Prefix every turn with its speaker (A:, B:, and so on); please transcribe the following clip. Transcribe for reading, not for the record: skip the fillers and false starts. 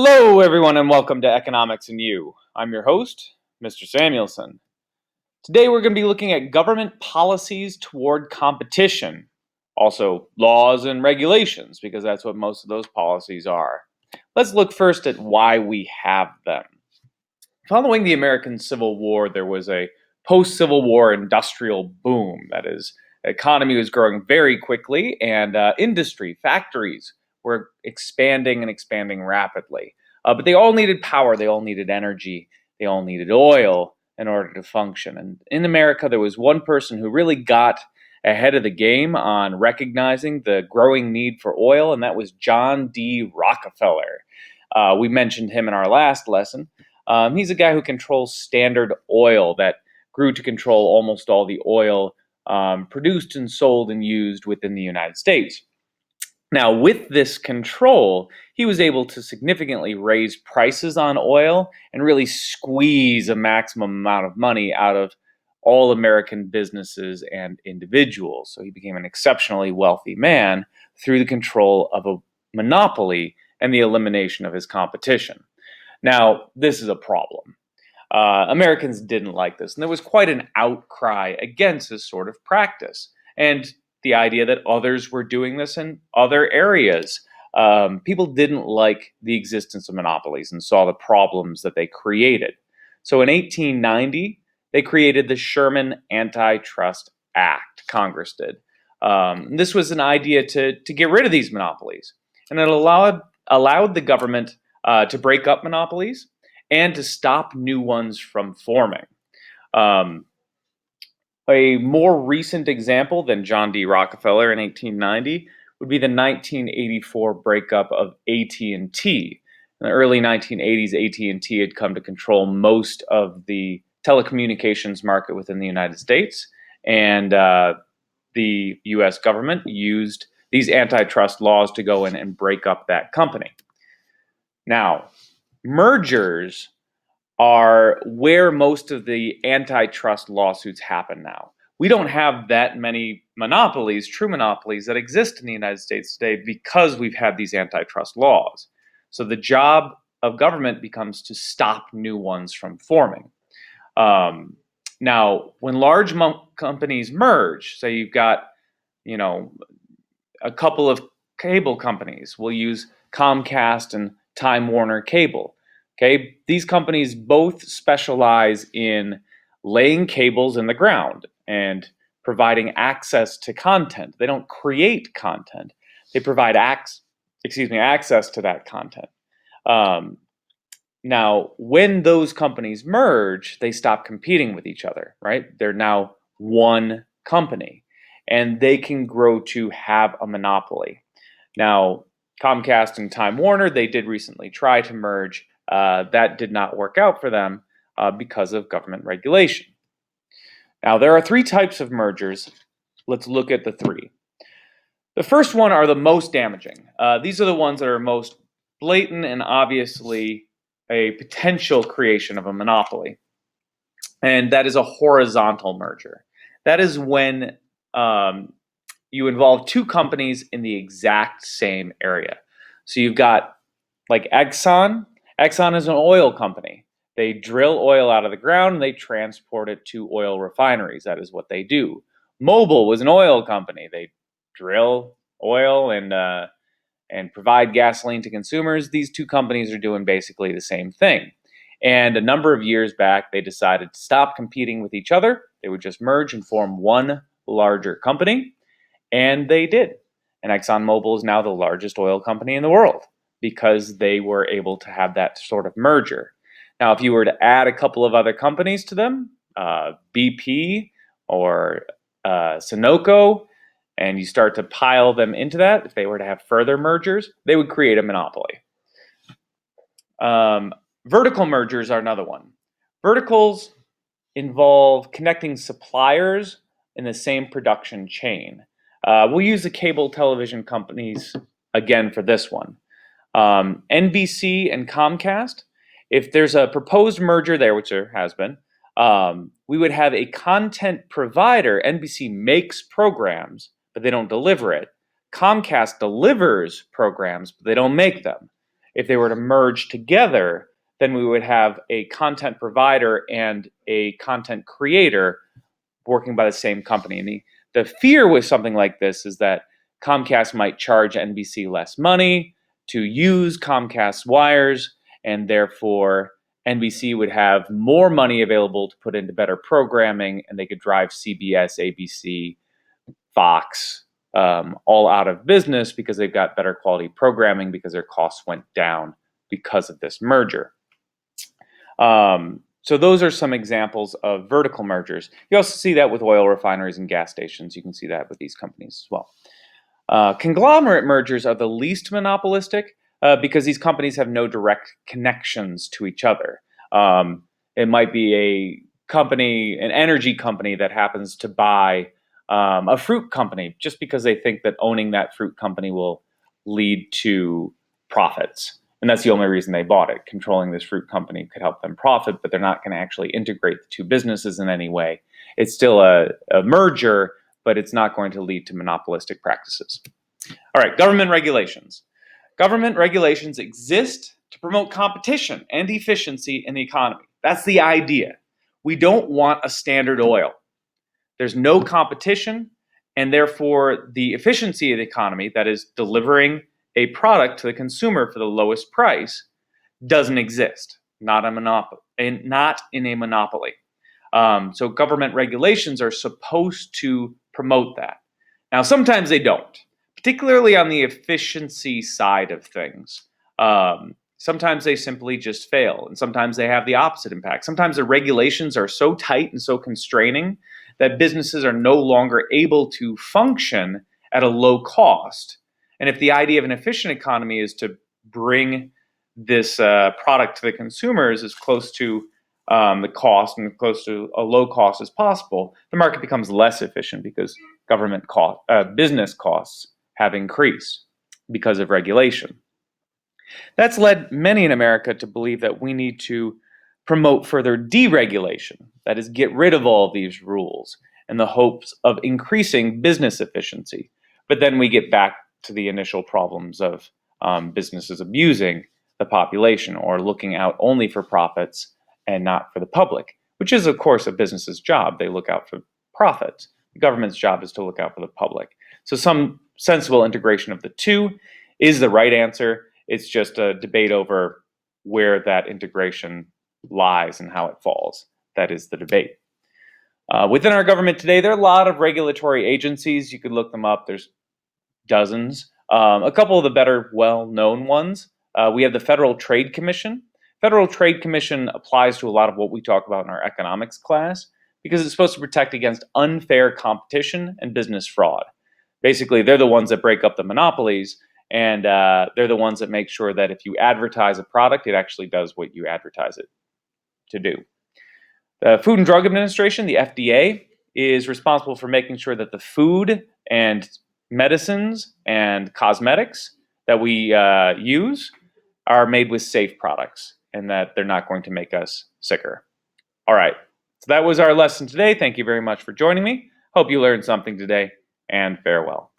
A: Hello, everyone, and welcome to Economics and You. I'm your host, Mr. Samuelson. Today, we're going to be looking at government policies toward competition, also laws and regulations, because that's what most of those policies are. Let's look first at why we have them. Following the American Civil War, there was a post-Civil War industrial boom. That is, the economy was growing very quickly, and industry, factories were expanding and expanding rapidly. But they all needed power, they all needed energy, they all needed oil in order to function. And in America, there was one person who really got ahead of the game on recognizing the growing need for oil, and that was John D. Rockefeller. We mentioned him in our last lesson. He's a guy who controls Standard Oil that grew to control almost all the oil produced and sold and used within the United States. Now, with this control, he was able to significantly raise prices on oil and really squeeze a maximum amount of money out of all American businesses and individuals. So he became an exceptionally wealthy man through the control of a monopoly and the elimination of his competition. Now, this is a problem. Americans didn't like this, and there was quite an outcry against this sort of practice. And the idea that others were doing this in other areas. People didn't like the existence of monopolies and saw the problems that they created. So in 1890, they created the Sherman Antitrust Act, Congress did. This was an idea to get rid of these monopolies. And it allowed the government to break up monopolies and to stop new ones from forming. A more recent example than John D. Rockefeller in 1890 would be the 1984 breakup of AT&T. In the early 1980s, AT&T had come to control most of the telecommunications market within the United States, and the U.S. government used these antitrust laws to go in and break up that company. Now, mergers are where most of the antitrust lawsuits happen now. We don't have that many monopolies, true monopolies, that exist in the United States today because we've had these antitrust laws. So the job of government becomes to stop new ones from forming. Now, when large companies merge, say you've got, a couple of cable companies, we'll use Comcast and Time Warner Cable. Okay, these companies both specialize in laying cables in the ground and providing access to content. They don't create content; they provide access to that content. Now, when those companies merge, they stop competing with each other. Right? They're now one company, and they can grow to have a monopoly. Now, Comcast and Time Warner, they did recently try to merge. That did not work out for them because of government regulation. Now, there are three types of mergers. Let's look at the three. The first one are the most damaging. These are the ones that are most blatant and obviously a potential creation of a monopoly. And that is a horizontal merger. That is when you involve two companies in the exact same area. So you've got like Exxon. Exxon is an oil company. They drill oil out of the ground and they transport it to oil refineries. That is what they do. Mobil was an oil company. They drill oil and provide gasoline to consumers. These two companies are doing basically the same thing. And a number of years back, they decided to stop competing with each other. They would just merge and form one larger company. And they did. And ExxonMobil is now the largest oil company in the world, because they were able to have that sort of merger. Now, if you were to add a couple of other companies to them, BP or Sunoco, and you start to pile them into that, if they were to have further mergers, they would create a monopoly. Vertical mergers are another one. Verticals involve connecting suppliers in the same production chain. We'll use the cable television companies again for this one. NBC and Comcast, if there's a proposed merger there, which there has been, we would have a content provider. NBC makes programs, but they don't deliver it. Comcast delivers programs, but they don't make them. if they were to merge together, then we would have a content provider and a content creator working by the same company. And the fear with something like this is that Comcast might charge NBC less money to use Comcast wires, and therefore NBC would have more money available to put into better programming, and they could drive CBS, ABC, Fox all out of business because they've got better quality programming because their costs went down because of this merger. So those are some examples of vertical mergers. You also see that with oil refineries and gas stations. You can see that with these companies as well. Conglomerate mergers are the least monopolistic because these companies have no direct connections to each other. It might be a company, an energy company that happens to buy a fruit company just because they think that owning that fruit company will lead to profits. And that's the only reason they bought it. Controlling this fruit company could help them profit, but they're not going to actually integrate the two businesses in any way. It's still a merger, but it's not going to lead to monopolistic practices. All right, government regulations. Government regulations exist to promote competition and efficiency in the economy. That's the idea. We don't want a Standard Oil. There's no competition, and therefore the efficiency of the economy, that is delivering a product to the consumer for the lowest price, doesn't exist. Not in a monopoly. So government regulations are supposed to promote that. Now, sometimes they don't, particularly on the efficiency side of things. Sometimes they simply just fail, and sometimes they have the opposite impact. Sometimes the regulations are so tight and so constraining that businesses are no longer able to function at a low cost. And if the idea of an efficient economy is to bring this product to the consumers as close to the cost and close to a low cost as possible, the market becomes less efficient because business costs have increased because of regulation. That's led many in America to believe that we need to promote further deregulation, that is, get rid of all of these rules in the hopes of increasing business efficiency. But then we get back to the initial problems of businesses abusing the population or looking out only for profits and not for the public, which is, of course, a business's job. They look out for profits. The government's job is to look out for the public. So some sensible integration of the two is the right answer. It's just a debate over where that integration lies and how it falls. That is the debate. Within our government today, there are a lot of regulatory agencies. You could look them up. There's dozens. A couple of the better well-known ones. We have the Federal Trade Commission. Federal Trade Commission applies to a lot of what we talk about in our economics class because it's supposed to protect against unfair competition and business fraud. Basically, they're the ones that break up the monopolies, and they're the ones that make sure that if you advertise a product, it actually does what you advertise it to do. The Food and Drug Administration, the FDA, is responsible for making sure that the food and medicines and cosmetics that we use are made with safe products and that they're not going to make us sicker. All right, so that was our lesson today. Thank you very much for joining me. Hope you learned something today, and farewell.